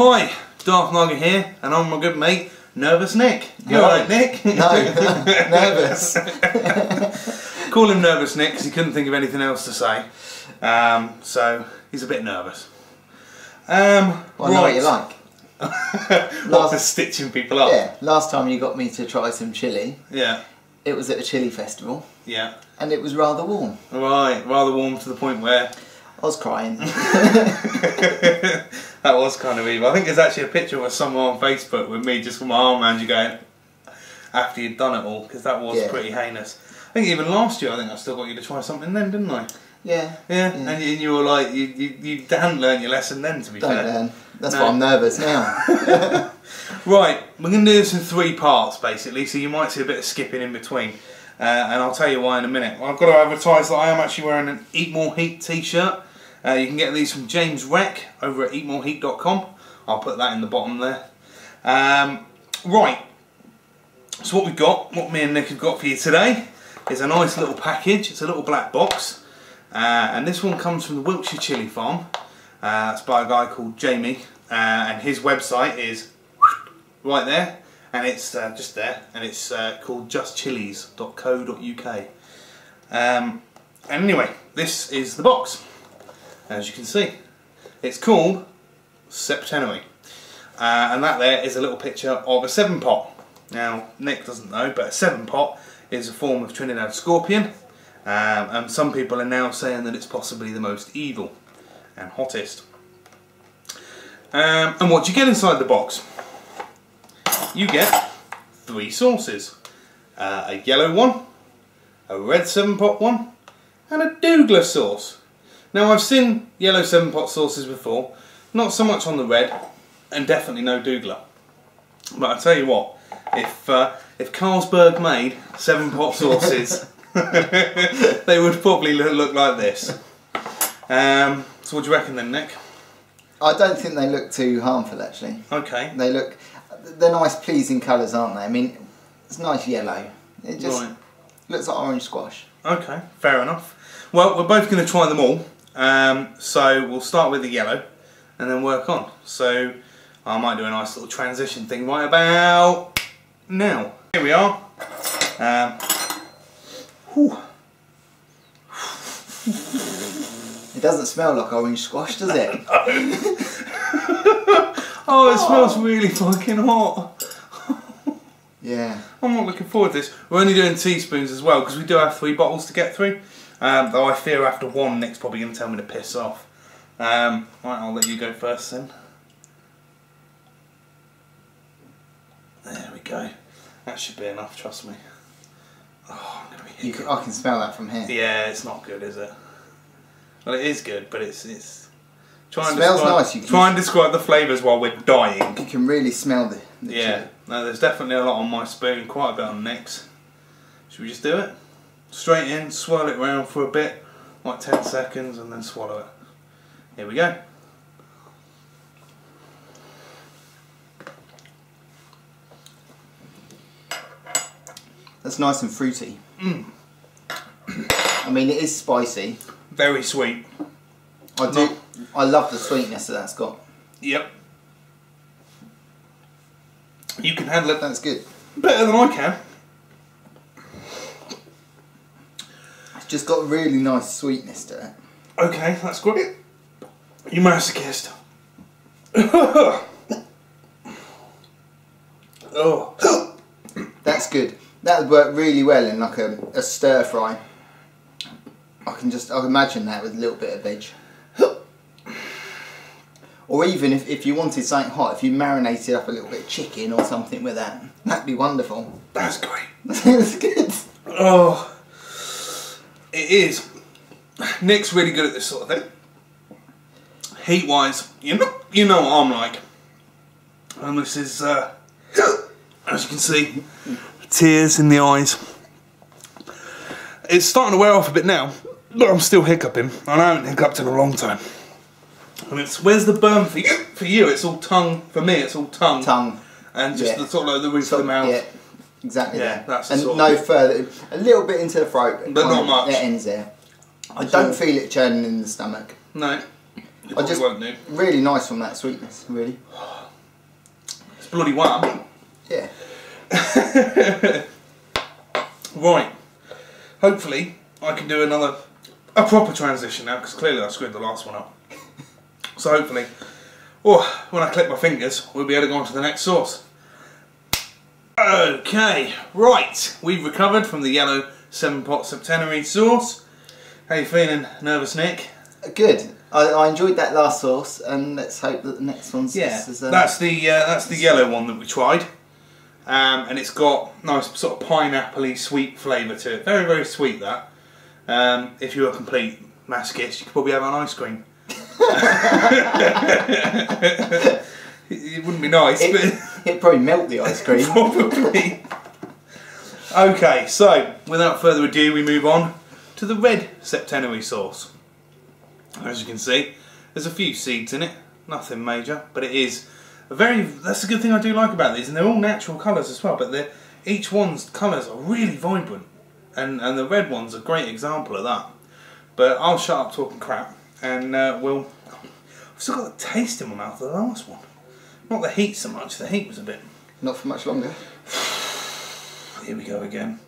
Hi, Darth Naga here, and I'm my good mate, Nervous Nick. You alright, Nick? No, nervous. Call him Nervous Nick because he couldn't think of anything else to say. So he's a bit nervous. Well, I know what you like. Lots of stitching people up. Yeah, last time you got me to try some chilli. Yeah. It was at a chilli festival. Yeah. And it was rather warm. Right, rather warm to the point where I was crying. That was kind of evil. I think there's actually a picture of someone on Facebook with me just with my arm around you going after you'd done it all, because that was pretty heinous. I think even last year I still got you to try something then, didn't I? Yeah. Yeah, and you were like, you hadn't learned your lesson then, to be fair. Don't. That's why I'm nervous now. Right, we're going to do this in 3 parts basically, so you might see a bit of skipping in between. And I'll tell you why in a minute. I've got to advertise that I am actually wearing an Eat More Heat t-shirt. You can get these from James Reck over at eatmoreheat.com. I'll put that in the bottom there. Right, so what we've got, what me and Nick have got for you today, is a nice little package. It's a little black box. And this one comes from the Wiltshire chilli farm. It's by a guy called Jamie. And his website is right there. And it's just there. And it's called justchilies.co.uk. And anyway, this is the box. As you can see, it's called Septenary, and that there is a little picture of a 7-pot. Now, Nick doesn't know, but a 7-pot is a form of Trinidad scorpion, and some people are now saying that it's possibly the most evil and hottest. And what do you get inside the box? You get 3 sauces, a yellow one, a red 7-pot one, and a Douglas sauce. Now, I've seen yellow 7-pot sauces before, not so much on the red, and definitely no Douglas. But I tell you what, if Carlsberg made 7-pot sauces, they would probably look like this. So what do you reckon then, Nick? I don't think they look too harmful actually. Okay. They're nice pleasing colours, aren't they? I mean, it's nice yellow. It just looks like orange squash. Okay, fair enough. Well, we're both going to try them all. So we'll start with the yellow and then work on. So I might do a nice little transition thing right about now. Here we are. It doesn't smell like orange squash, does it? Oh, it smells really fucking hot. Yeah. I'm not looking forward to this. We're only doing teaspoons as well because we do have 3 bottles to get through. Though I fear after one, Nick's probably going to tell me to piss off. Right, I'll let you go first then. There we go. That should be enough, trust me. Oh, I'm going to be I can smell that from here. Yeah, it's not good, is it? Well, it is good, but it's... Try and smells nice. Try and describe the flavours while we're dying. You can really smell the yeah, chili. No, there's definitely a lot on my spoon, quite a bit on Nick's. Should we just do it? Straight in, swirl it around for a bit, like 10 seconds, and then swallow it. Here we go. That's nice and fruity. I mean, it is spicy. Very sweet. I love the sweetness that that's got. Yep. You can handle it. That's good. Better than I can. Just got really nice sweetness to it. Okay, that's great. You masochist. Oh. That's good. That would work really well in like a stir fry. I can imagine that with a little bit of veg. Or even if you wanted something hot, if you marinated up a little bit of chicken or something with that, that'd be wonderful. That's great. That's good. Oh. It is. Nick's really good at this sort of thing. Heat wise, you know what I'm like. And this is, as you can see, tears in the eyes. It's starting to wear off a bit now, but I'm still hiccuping. I haven't hiccuped in a long time. And it's, where's the burn for you? For you, it's all tongue. For me, it's all tongue. Tongue. And just the sort of like the roof of the mouth. Yeah. Exactly. Yeah, that's and sort no of further, a little bit into the throat, but not much. It ends there. I don't feel it churning in the stomach. No. It probably won't do. Really nice from that sweetness, really. It's bloody warm. Yeah. Right. Hopefully I can do a proper transition now, because clearly I screwed the last one up. So hopefully, when I click my fingers, we'll be able to go on to the next sauce. Okay, right. We've recovered from the yellow 7-pot Septenary sauce. How you feeling, Nervous Nick? Good. I enjoyed that last sauce, and let's hope that the next one's that's the yellow one that we tried, and it's got nice sort of pineapple-y sweet flavour to it. Very, very sweet, that. If you were a complete masochist, you could probably have an ice cream. It wouldn't be nice, but it'd probably melt the ice cream. Probably. Okay, so without further ado, we move on to the red Septenary sauce. As you can see, there's a few seeds in it, nothing major, but it is that's the good thing I do like about these, and they're all natural colours as well, but each one's colours are really vibrant, and the red one's a great example of that. But I'll shut up talking crap, and I've still got the taste in my mouth of the last one. Not the heat so much, the heat was a bit... Not for much longer. Here we go again.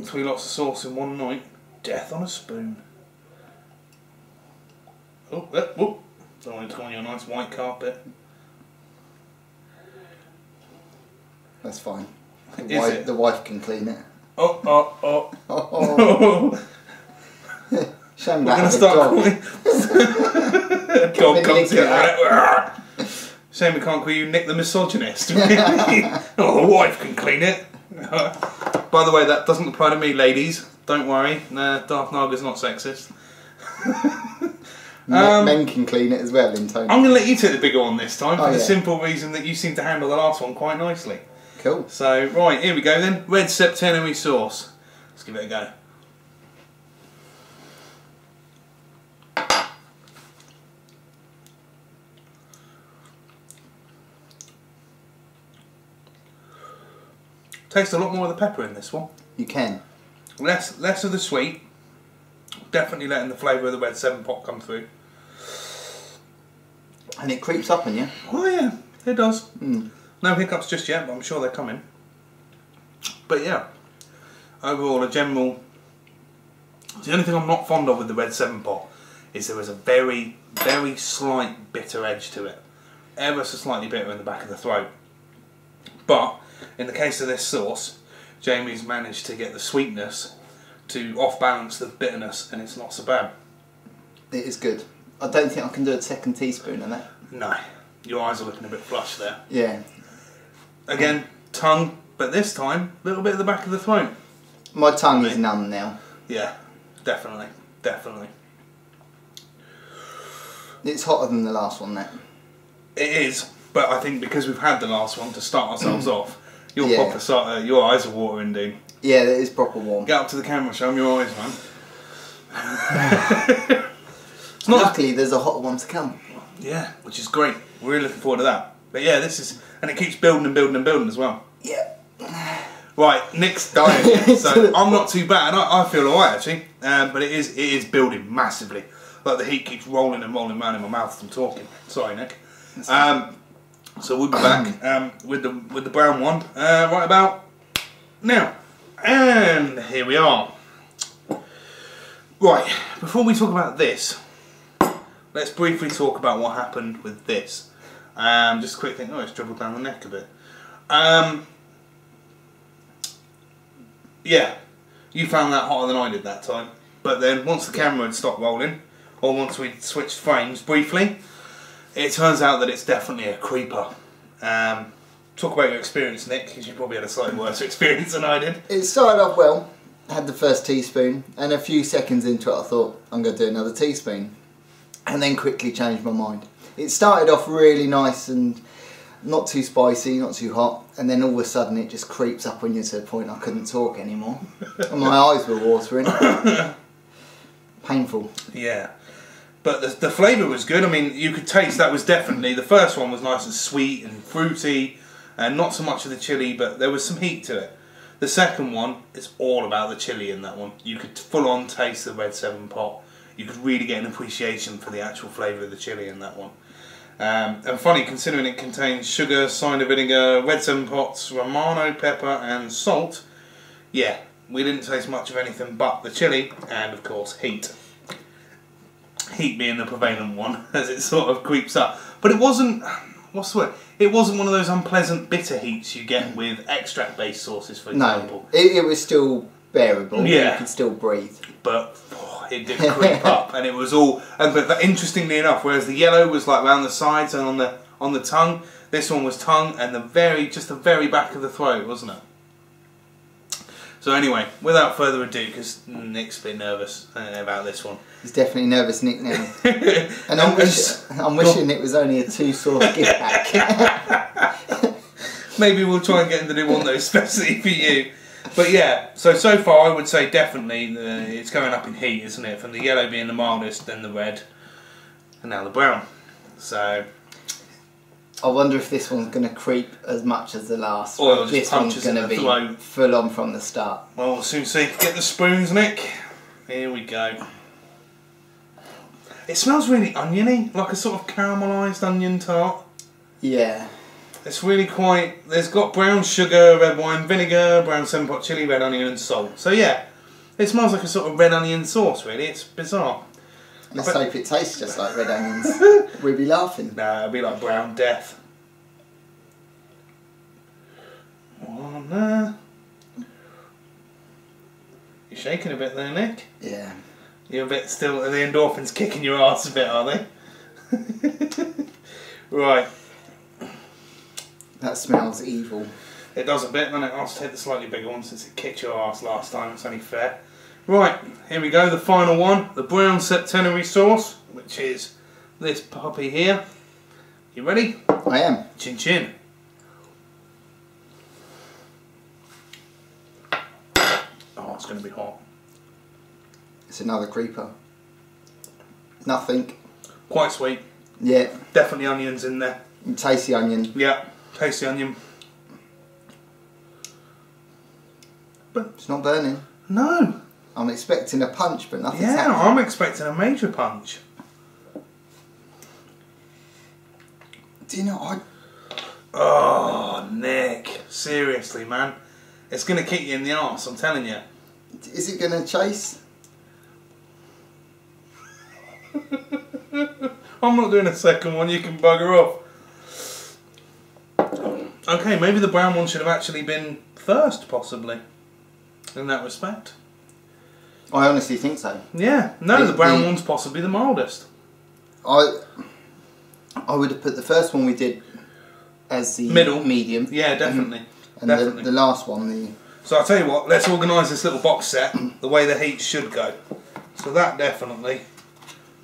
3 lots of sauce in one night. Death on a spoon. Oh, don't want it to go on your nice white carpet. That's fine. Is the wife can clean it. Oh. Shame We're that going to start calling... Dog comes in. Shame we can't call you Nick the misogynist. Oh, the wife can clean it. By the way, that doesn't apply to me, ladies. Don't worry. Darth Naga's not sexist. Men can clean it as well in Tony. I'm going to let you take the bigger one this time, for the simple reason that you seem to handle the last one quite nicely. Cool. So, right, here we go then. Red Septenary sauce. Let's give it a go. Taste a lot more of the pepper in this one. You can. Less of the sweet. Definitely letting the flavour of the red 7-pot come through. And it creeps up on you. Oh yeah, it does. No hiccups just yet, but I'm sure they're coming. But yeah, overall a general... The only thing I'm not fond of with the red 7-pot is there is a very, very slight bitter edge to it. Ever so slightly bitter in the back of the throat. But in the case of this sauce, Jamie's managed to get the sweetness to off-balance the bitterness, and it's not so bad. It is good. I don't think I can do a 2nd teaspoon of that. No, your eyes are looking a bit flush there. Yeah. Again, tongue, but this time, a little bit at the back of the throat. My tongue is numb now. Yeah, definitely, definitely. It's hotter than the last one, that. It is, but I think because we've had the last one to start ourselves off, your eyes are watering, dude. Yeah, it is proper warm. Get up to the camera, show them your eyes, man. Luckily, there's a hot one to come. Yeah, which is great. We're really looking forward to that. But yeah, this is... And it keeps building and building and building as well. Yeah. Right, Nick's dying. So I'm not too bad. I feel alright, actually. But it is building massively. Like the heat keeps rolling and rolling around in my mouth as I'm talking. Sorry, Nick. So we'll be back with the brown one right about now. And here we are. Right, before we talk about this, let's briefly talk about what happened with this. Just a quick thing. Oh, it's dribbled down the neck a bit. Yeah, you found that hotter than I did that time. But then once the camera had stopped rolling, or once we'd switched frames briefly, it turns out that it's definitely a creeper. Talk about your experience, Nick, because you probably had a slightly worse experience than I did. It started off well. Had the first teaspoon, and a few seconds into it I thought, I'm going to do another teaspoon. And then quickly changed my mind. It started off really nice and not too spicy, not too hot, and then all of a sudden it just creeps up on you to the point I couldn't talk anymore. And my eyes were watering. Painful. Yeah. But the flavour was good. I mean, you could taste that was definitely... The first one was nice and sweet and fruity, and not so much of the chilli, but there was some heat to it. The second one, it's all about the chilli in that one. You could full on taste the red 7-pot. you could really get an appreciation for the actual flavour of the chilli in that one. And funny, considering it contains sugar, cider vinegar, red 7 pots, Romano pepper and salt, yeah, we didn't taste much of anything but the chilli and, of course, heat. Heat being the prevalent one as it sort of creeps up. But it wasn't, what's the word? It wasn't one of those unpleasant bitter heats you get with extract-based sauces, for example. No, it was still bearable. Yeah. You could still breathe. But it did creep up, and it was all. But interestingly enough, whereas the yellow was like around the sides and on the tongue, this one was tongue and just the very back of the throat, wasn't it? So anyway, without further ado, because Nick's a bit nervous about this one. He's definitely Nervous Nick now. And I'm wishing it was only a 2-sauce gift pack. Maybe we'll try and get him to do one of those especially for you. But yeah, so far I would say definitely it's going up in heat, isn't it? From the yellow being the mildest, then the red, and now the brown. So I wonder if this one's going to creep as much as the last or one. This one's going to be full on from the start. Well, we'll soon see. Get the spoons, Nick. Here we go. It smells really oniony, like a sort of caramelised onion tart. Yeah. It's really quite. There's got brown sugar, red wine vinegar, brown 7 pot chilli, red onion, and salt. So yeah, it smells like a sort of red onion sauce. Really, it's bizarre. Let's hope it tastes just like red onions. We'd be laughing. Nah, it'll be like brown death. One there. You're shaking a bit there, Nick. Yeah. You're a bit still. Are the endorphins kicking your ass a bit? Are they? Right. That smells evil. It does a bit, doesn't it? I'll take the slightly bigger one since it kicked your ass last time. It's only fair. Right, here we go. The final one, the brown Septenary sauce, which is this puppy here. You ready? I am. Chin chin. Oh, it's going to be hot. It's another creeper. Nothing. Quite sweet. Yeah. Definitely onions in there. You taste the onion. Yeah, taste the onion. But it's not burning. No. I'm expecting a punch, but nothing's happening. happening. I'm expecting a major punch. Do you know, Oh, Nick. Seriously, man. It's going to kick you in the arse, I'm telling you. Is it going to chase? I'm not doing a second one, you can bugger off. Okay, maybe the brown one should have actually been first, possibly. In that respect. I honestly think so. Yeah, no, the brown one's possibly the mildest. I would have put the first one we did as the medium. Yeah, definitely. And definitely. The last one, the... So I'll tell you what, let's organise this little box set the way the heat should go. So that definitely,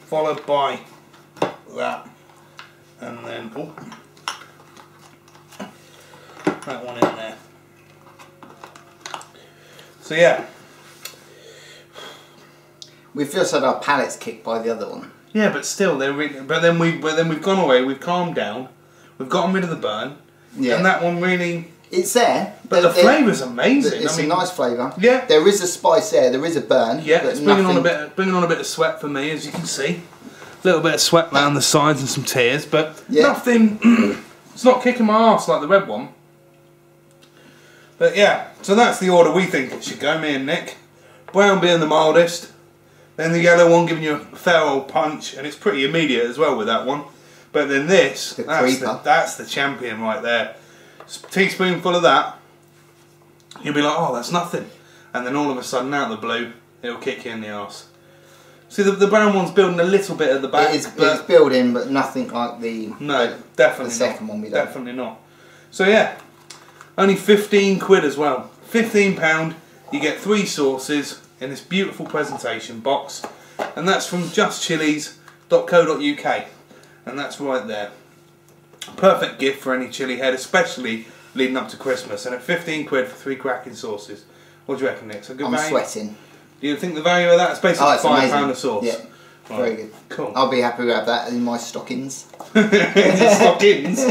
followed by that, and then that one in there. So yeah, we've just had our palates kicked by the other one. Yeah, but still, but then we've gone away, we've calmed down, we've gotten rid of the burn, and that one really. It's there, but the flavour's amazing. It's a nice flavour. Yeah, there is a spice there. There is a burn. Yeah, it's bringing on a bit of sweat for me, as you can see. A little bit of sweat around the sides and some tears, but nothing. It's not kicking my arse like the red one. But yeah, so that's the order we think it should go. Me and Nick. Brown being the mildest, then the yellow one giving you a fair old punch, and it's pretty immediate as well with that one. But then this, that's the champion right there. Teaspoonful of that, you'll be like, oh, that's nothing, and then all of a sudden, out of the blue, it'll kick you in the arse. See, the brown one's building a little bit at the back. It's building, but nothing like definitely the second one we done. Definitely not. So yeah, only 15 quid as well. £15. You get 3 sauces in this beautiful presentation box, and that's from justchilies.co.uk, and that's right there. Perfect gift for any chilli head, especially leading up to Christmas. And at 15 quid for 3 cracking sauces. What do you reckon, Nick? So good value? I'm sweating. Do you think the value of that is basically £5 a sauce? Yeah, right. Very good. Cool. I'll be happy to have that in my stockings. Stockings?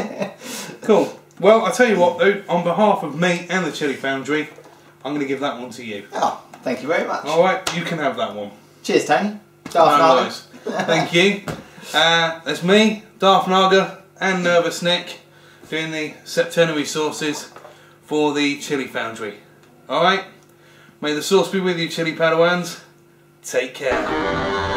Cool. Well, I'll tell you what, though, on behalf of me and the Chilli Foundry, I'm going to give that one to you. Oh, thank you very much. Alright, you can have that one. Cheers, Tony. Darth No Naga. worries. Thank you. That's me, Darth Naga and Nervous Nick, doing the Septenary sauces for the chili foundry. Alright? May the sauce be with you, chili Padawans. Take care.